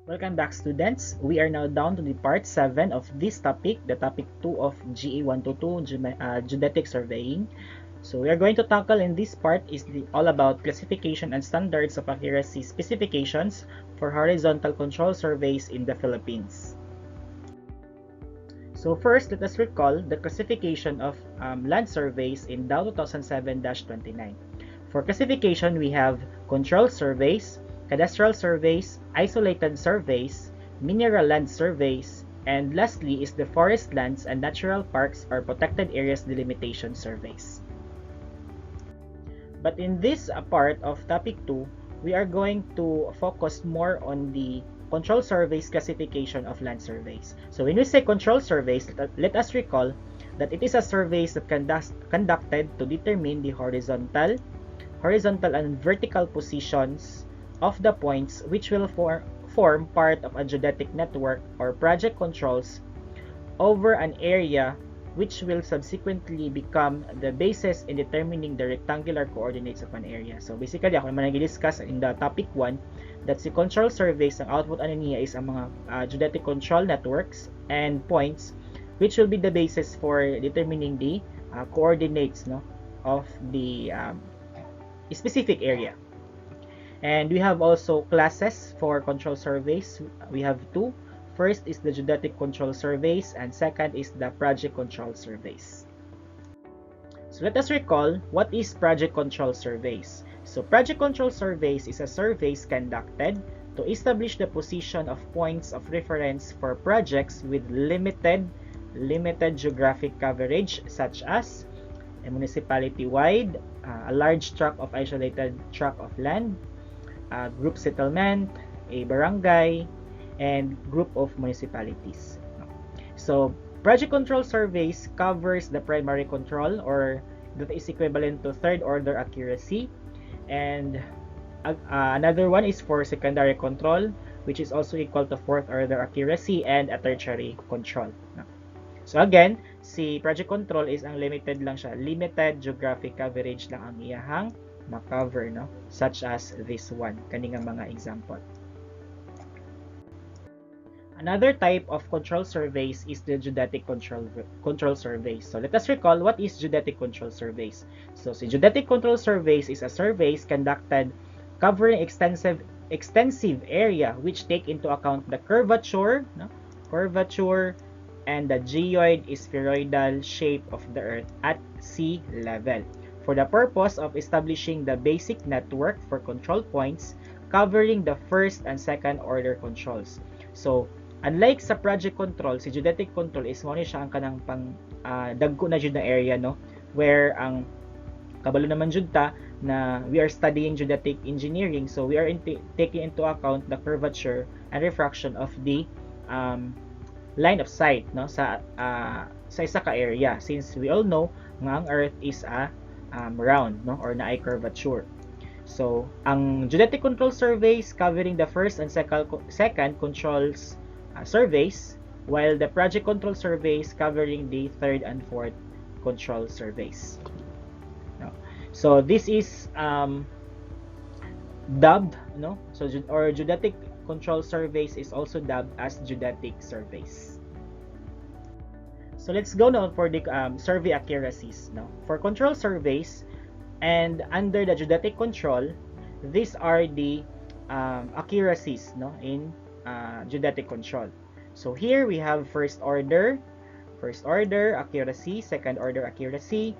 Welcome back, students. We are now down to the part 7 of this topic, the topic 2 of GE 122, Geodetic Surveying. So we are going to tackle in this part is all about classification and standards of accuracy specifications for horizontal control surveys in the Philippines. So first, let us recall the classification of land surveys in DAO 2007-29. For classification, we have control surveys, cadastral surveys, isolated surveys, mineral land surveys, and lastly is the forest lands and natural parks or protected areas delimitation surveys. But in this part of topic 2, we are going to focus more on the control surveys classification of land surveys. So when we say control surveys, let us recall that it is a surveys that conducted to determine the horizontal and vertical positions of the points which will form part of a geodetic network or project controls over an area which will subsequently become the basis in determining the rectangular coordinates of an area. So basically, ako naman nag-discuss in the topic 1 that si control surveys, ang output ano niya is ang mga geodetic control networks and points which will be the basis for determining the coordinates of the specific area. And we have also classes for control surveys. We have two. First is the geodetic control surveys, and second is the project control surveys. So let us recall what is project control surveys. So project control surveys is a surveys conducted to establish the position of points of reference for projects with limited geographic coverage, such as a municipality-wide, a large tract of isolated tract of land, a group settlement, a barangay, and group of municipalities. So project control surveys covers the primary control, or that is equivalent to third order accuracy, and another one is for secondary control, which is also equal to fourth order accuracy, and a tertiary control. So again, si project control is ang limited lang siya, limited geographic coverage lang ang iyahang ma-cover, such as this one, kaning mga example. Another type of control surveys is the geodetic control surveys. So let us recall what is geodetic control surveys. So si geodetic control surveys is a surveys conducted covering extensive area which take into account the curvature and the geoid spheroidal shape of the earth at sea level for the purpose of establishing the basic network for control points covering the first and second order controls. So unlike sa project control, si geodetic control is mo ni siya ang kanang pang dagko na jud na area, where ang kabalo naman jud ta na we are studying geodetic engineering, so we are taking into account the curvature and refraction of the line of sight sa isa ka area, since we all know nga ang earth is a round or na ay curvature. So ang geodetic control surveys covering the first and second controls surveys, while the project control surveys covering the third and fourth control surveys. So this is dubbed, or geodetic control surveys is also dubbed as geodetic surveys. So let's go now for the survey accuracies. For control surveys and under the geodetic control, these are the accuracies in geodetic control. So here we have first order accuracy, second order accuracy,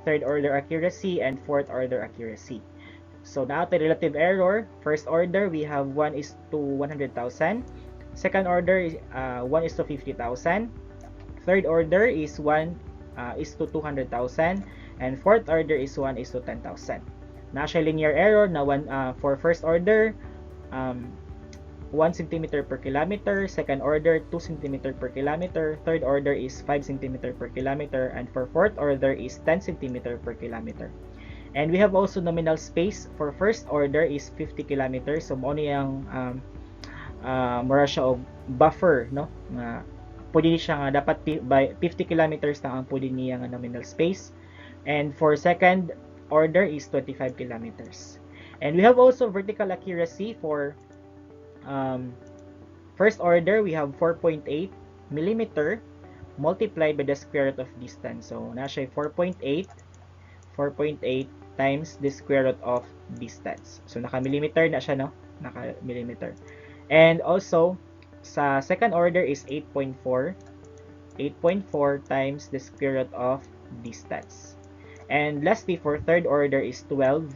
third order accuracy, and fourth order accuracy. So now the relative error, first order we have 1:100,000, second order is 1:50,000, third order is 1:200,000, and fourth order is 1:10,000. Na siya linear error na for first order 1 cm per kilometer, second order 2 cm per kilometer, third order is 5 cm per kilometer, and for fourth order is 10 cm per kilometer. And we have also nominal space for first order is 50 kilometers. So mo niyang mura siya og buffer, nga pwede siya nga dapat by 50 kilometers na ang pwede niya nga nominal space. And for second order is 25 kilometers. And we have also vertical accuracy for first order, we have 4.8 millimeter multiplied by the square root of distance. So, nasa 4.8 times the square root of distance. So, naka-millimeter na siya, no? Naka-millimeter. And also, sa second order is 8.4 times the square root of distance. And lastly, for third order is 12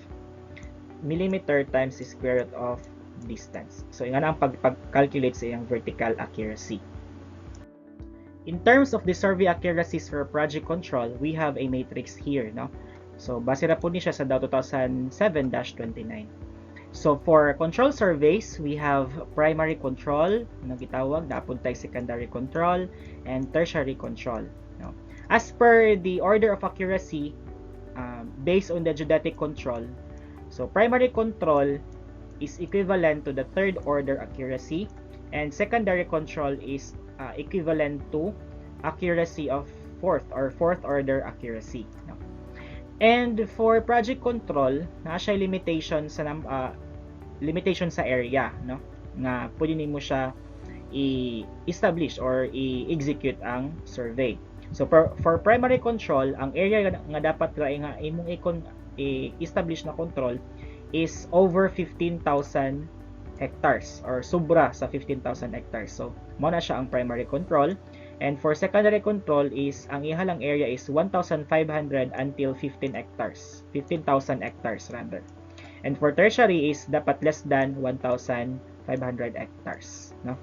millimeter times the square root of distance. So, yung ang pag-calculate sa iyang vertical accuracy. In terms of the survey accuracies for project control, we have a matrix here, no? So, base ra po ni siya sa DAO 2007-29. So, for control surveys, we have primary control, na gitawag, dapat tayo secondary control, and tertiary control. No? As per the order of accuracy, based on the geodetic control, so primary control is equivalent to the third order accuracy, and secondary control is equivalent to accuracy of fourth order accuracy. No? And for project control, na siya limitation sa area, no? Nga pwede nimo siya i-establish or i-execute ang survey. So for primary control, ang area nga dapat nga imong i-establish na control is over 15,000 hectares or sobra sa 15,000 hectares. So mo na siya ang primary control. And for secondary control is ang ihalang area is 1,500 until 15,000 hectares rather. And for tertiary is dapat less than 1,500 hectares, no?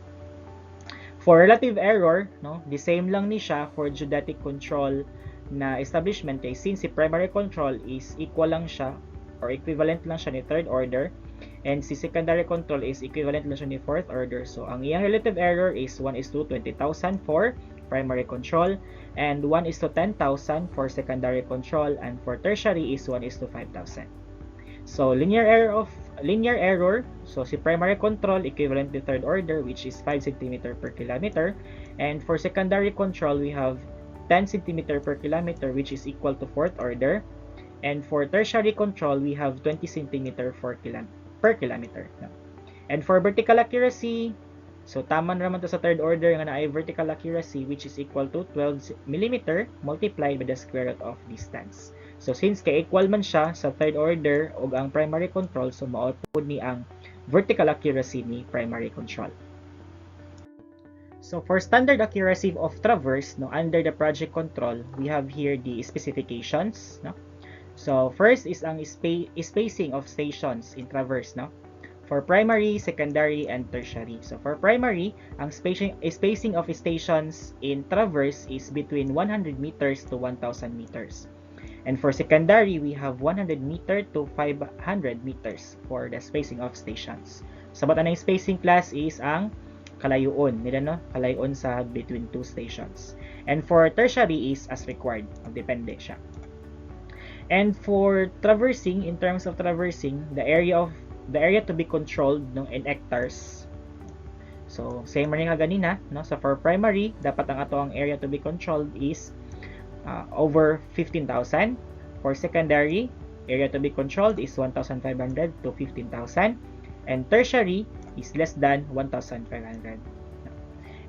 For relative error, no, the same lang ni siya for geodetic control na establishment kay since si primary control is equal lang siya or equivalent lang siya ni third order, and si secondary control is equivalent lang siya ni fourth order. So ang iyang relative error is 1:20,000 for primary control and 1:10,000 for secondary control, and for tertiary is 1:5,000. So linear error, so si primary control equivalent to third order which is 5 cm per kilometer, and for secondary control we have 10 cm per kilometer which is equal to fourth order, and for tertiary control we have 20 cm per kilometer. And for vertical accuracy, so tama naman to sa third order nga na ay vertical accuracy which is equal to 12 mm multiplied by the square root of distance. So since kay equal man siya sa third order ug ang primary control, so mao pud ni ang vertical accuracy ni primary control. So for standard accuracy of traverse, no, under the project control, we have here the specifications, no. So first is ang spacing of stations in traverse, no. For primary, secondary, and tertiary. So for primary, ang spacing of stations in traverse is between 100 meters to 1,000 meters. And for secondary, we have 100 meter to 500 meters for the spacing of stations. Sabat na yung spacing class is ang kalayuon nila, no? Kalayuon sa between two stations. And for tertiary is as required. Depende siya. And for traversing, in terms of traversing, the area to be controlled, no, in hectares. So same rin nga ganina, no? So for primary, dapat ang ato ang area to be controlled is over 15,000. For secondary, area to be controlled is 1,500 to 15,000, and tertiary is less than 1,500.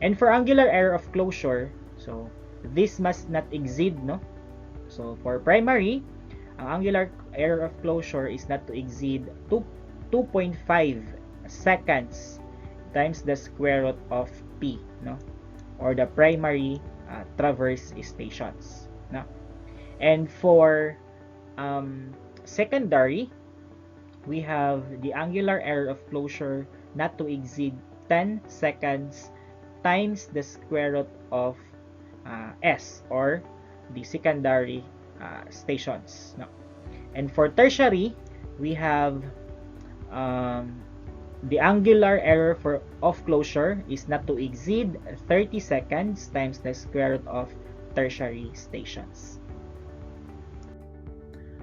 And for angular error of closure, so this must not exceed, no. So for primary, ang angular error of closure is not to exceed 2.5 seconds times the square root of p, no, or the primary traverse stations, no. And for secondary, we have the angular error of closure not to exceed 10 seconds times the square root of s, or the secondary stations, no. And for tertiary, we have the angular error of closure is not to exceed 30 seconds times the square root of tertiary stations.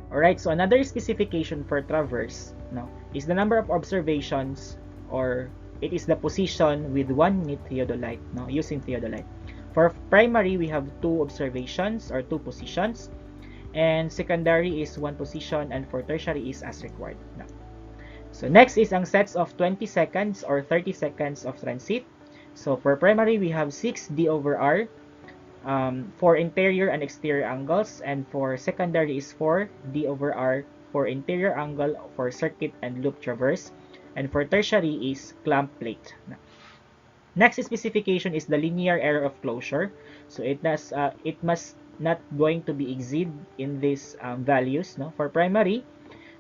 Alright, so another specification for traverse, no, is the number of observations, or it is the position with 1 theodolite, no, using theodolite. For primary, we have 2 observations or 2 positions, and secondary is 1 position, and for tertiary is as required. No. So next is ang sets of 20 seconds or 30 seconds of transit. So for primary, we have 6 d over r for interior and exterior angles, and for secondary is 4 d over r for interior angle for circuit and loop traverse, and for tertiary is clamp plate. Next specification is the linear error of closure. So it must not going to be exceed in these values, no? For primary,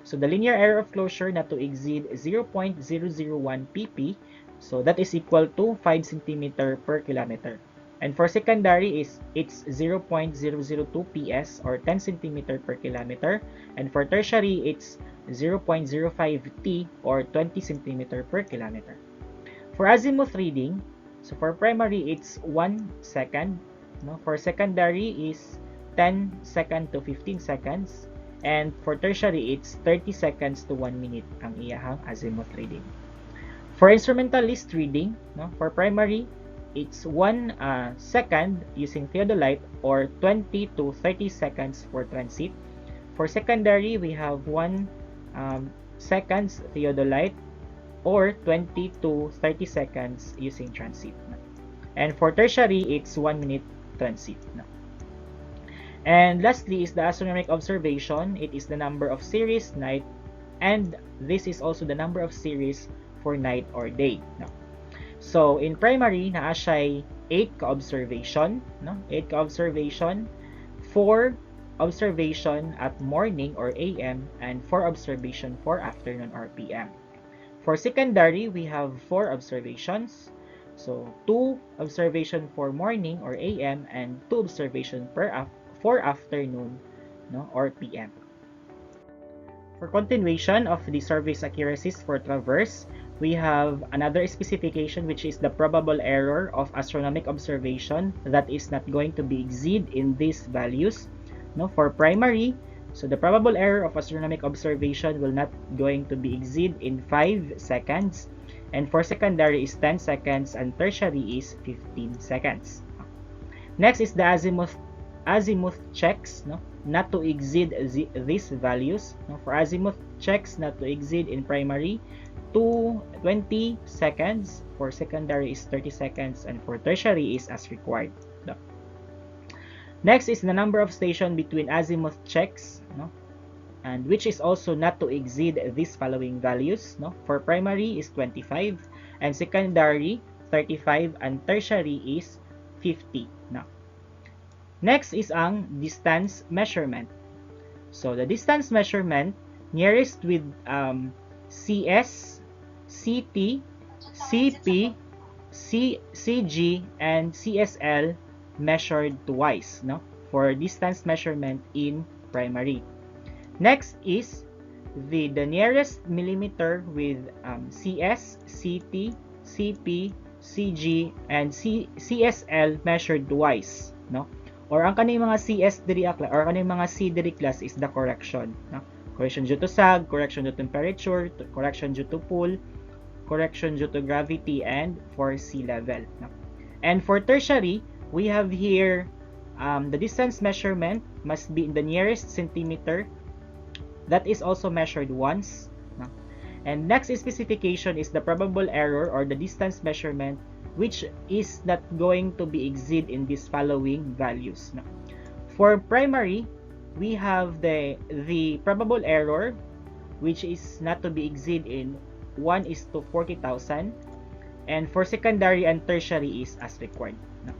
so the linear error of closure not to exceed 0.001 pp. So that is equal to 5 centimeter per kilometer. And for secondary is it's 0.002 ps or 10 centimeter per kilometer. And for tertiary it's 0.05 t or 20 centimeter per kilometer. For azimuth reading, so for primary it's 1 second, no? For secondary is 10 second to 15 seconds, and for tertiary it's 30 seconds to 1 minute ang iyahang azimuth reading. For instrumentalist reading, no? For primary it's 1 second using theodolite or 20 to 30 seconds for transit. For secondary, we have 1 seconds theodolite or 20 to 30 seconds using transit. And for tertiary, it's 1 minute transit. And lastly is the astronomic observation. It is the number of series, night, and this is also the number of series for night or day. So in primary, naa siya'y 8 ka-observation, no? 8 ka-observation, 4 observation at morning or AM, and 4 observation for afternoon or PM. For secondary, we have 4 observations. So 2 observation for morning or AM and 2 observation for afternoon, no, or PM. For continuation of the survey's accuracies for traverse, we have another specification which is the probable error of astronomic observation that is not going to be exceed in these values. No, for primary, so the probable error of astronomic observation will not going to be exceed in 5 seconds, and for secondary is 10 seconds and tertiary is 15 seconds. Next is the azimuth checks, no, not to exceed these values. No, for azimuth checks not to exceed in primary 20 seconds, for secondary is 30 seconds, and for tertiary is as required. No. Next is the number of station between azimuth checks, no, and which is also not to exceed these following values. No, for primary is 25, and secondary 35, and tertiary is 50. No. Next is ang distance measurement. So the distance measurement nearest with CS, CT, CP, CG, and CSL measured twice, no, for distance measurement in primary. Next is the nearest millimeter with CS, CT, CP, CG, and CSL measured twice, no, or ang kaning mga CS diri or kaning mga C diri class is the correction, no? Correction due to sag, correction due to temperature, correction due to pull, correction due to gravity, and for sea level, no? And for tertiary, we have here the distance measurement must be in the nearest centimeter. That is also measured once, no? And next specification is the probable error or the distance measurement which is not going to be exceed in these following values, no? For primary, we have the probable error which is not to be exceed in 1:40,000, and for secondary and tertiary is as required, no?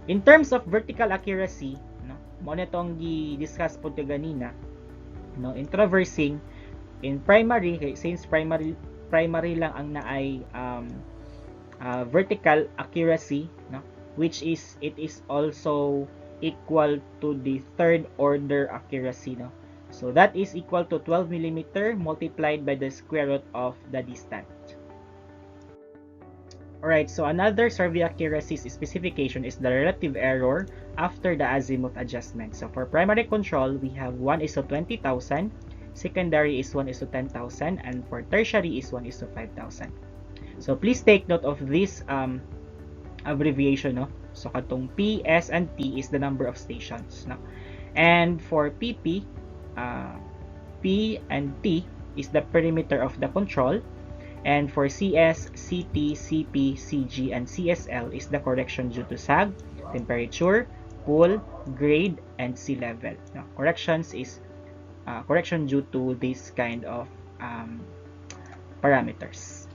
In terms of vertical accuracy, no, mo na tong gi-discuss po ganina, no, in traversing in primary, since primary lang ang naay vertical accuracy, no, which is it is also equal to the third order accuracy, no. So that is equal to 12 mm multiplied by the square root of the distance. Alright, so another survey accuracy specification is the relative error after the azimuth adjustment. So for primary control, we have 1:20,000, secondary is 1:10,000, and for tertiary is 1:5,000. So please take note of this abbreviation, no? So katong P, S, and T is the number of stations, no? And for PP, P and T is the perimeter of the control, And for CS, CT, CP, CG, and CSL is the correction due to sag, temperature, pull, grade, and sea level. Now, corrections is correction due to this kind of parameters.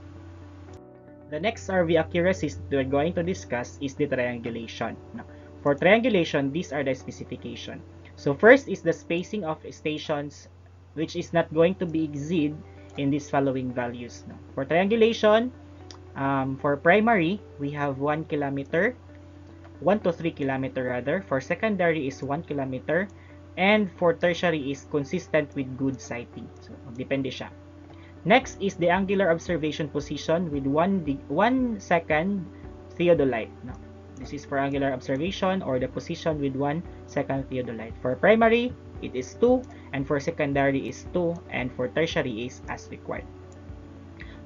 The next RV accuracies that we're going to discuss is the triangulation. Now, for triangulation, these are the specification. So first is the spacing of stations, which is not going to be exceed in these following values. Now, for triangulation, for primary, we have 1 kilometer, 1 to 3 kilometer rather. For secondary is 1 kilometer, and for tertiary is consistent with good sighting. So, depende siya. Next is the angular observation position with 1 second theodolite. Now, this is for angular observation or the position with 1 second theodolite. For primary, it is 2, and for secondary is 2, and for tertiary is as required.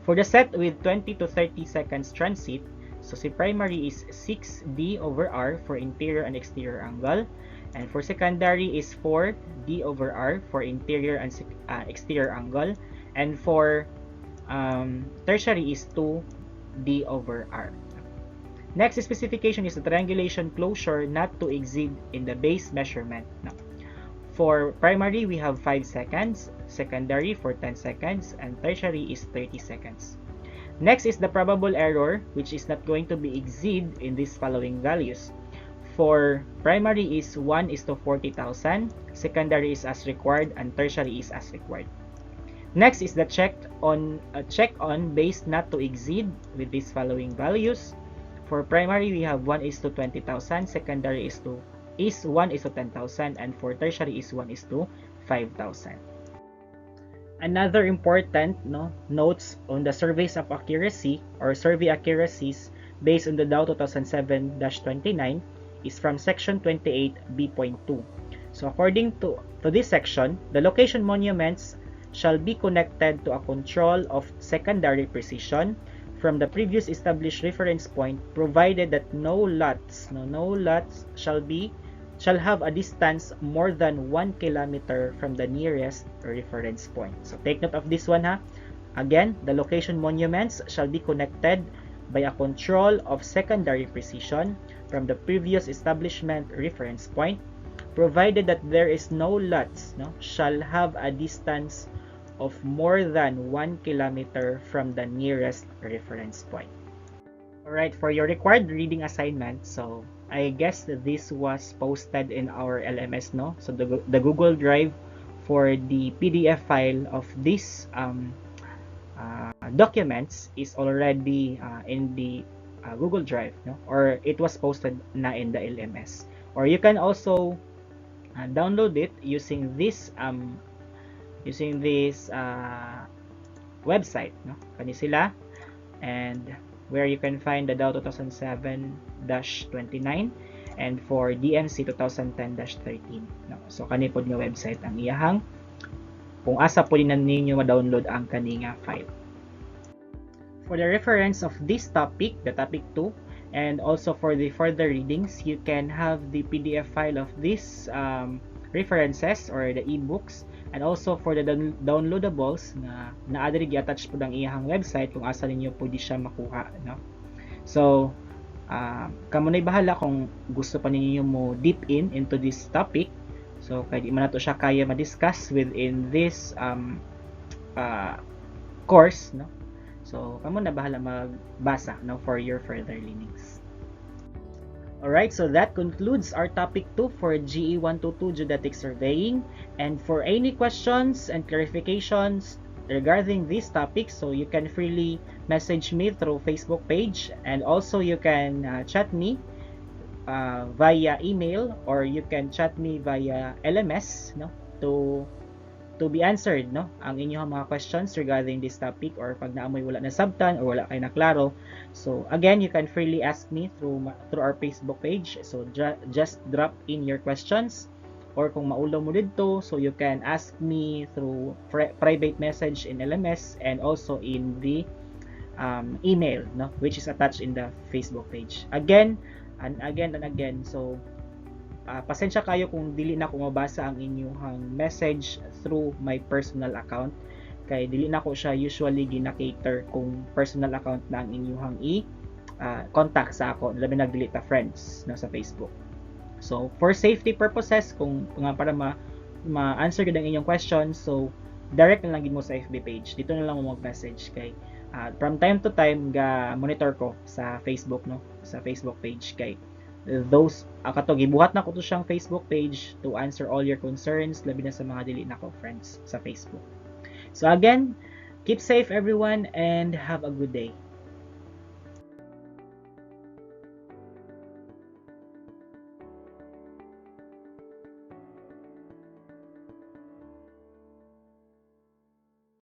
For the set with 20 to 30 seconds transit, so si primary is 6d over r for interior and exterior angle, and for secondary is 4d over r for interior and exterior angle, and for tertiary is 2d over r. Next specification is the triangulation closure not to exceed in the base measurement. Now, for primary, we have 5 seconds, secondary for 10 seconds, and tertiary is 30 seconds. Next is the probable error, which is not going to be exceed in these following values. For primary is 1 is to 40,000, secondary is as required, and tertiary is as required. Next is the check on base not to exceed with these following values. For primary, we have 1 is to 20,000, secondary is 1 is to 10,000, and for tertiary is 1 is to 5,000. Another important notes on the surveys of accuracy or survey accuracies based on the Dow 2007-29 is from section 28B.2. So according to this section, the location monuments shall be connected to a control of secondary precision from the previous established reference point, provided that no lots shall have a distance more than 1 kilometer from the nearest reference point. So take note of this one, ha. Again, the location monuments shall be connected by a control of secondary precision from the previous establishment reference point, provided that there is no lots shall have a distance of more than 1 kilometer from the nearest reference point. Alright, for your required reading assignment, so I guess this was posted in our LMS, no? So the Google Drive for the PDF file of this documents is already in the Google Drive, no? Or it was posted na in the LMS. Or you can also download it using this website, no? Kani sila, and where you can find the Dow 2007-29 and for DMC 2010-13. No? So kani pod nga website ang iyahang kung asa po ninyo ma-download ang kani nga file. For the reference of this topic, the topic 2, and also for the further readings, you can have the PDF file of these references or the ebooks, and also for the downloadables na naadiri gi-attach po ang iyang website kung asa ninyo pwede siya makuha, no? So kamo nay bahala kung gusto pa ninyo mo deep into this topic. So kay di man nato siya kaya ma-discuss within this course, no? So kamo na bahala magbasa, no, for your further learnings. Alright, so that concludes our topic 2 for GE 122 Geodetic Surveying. And for any questions and clarifications regarding this topic, so you can freely message me through Facebook page, and also you can chat me via email, or you can chat me via LMS, no, to be answered, no, ang inyong mga questions regarding this topic, or pag naamoy wala na sabtan or wala kayo na klaro. So again, you can freely ask me through our Facebook page. So just drop in your questions, or kung maulo mo dito, so you can ask me through private message in LMS and also in the email, no, which is attached in the Facebook page. Again and again, so pasensya kayo kung dili na ko mabasa ang inyong message through my personal account, kay dili na ko siya usually gina-cater kung personal account na ang inyong contact sa ako, labi nag-delete ta friends na sa Facebook. So for safety purposes, kung nga para ma-answer gud ang inyong questions, so direct na lang gid mo sa FB page, dito na lang mo mag-message kay from time to time ga monitor ko sa Facebook, no, sa Facebook page kay those kato gibuhat na ko to siyang Facebook page to answer all your concerns, labi na sa mga dili na ko friends sa Facebook. So again, keep safe everyone and have a good day.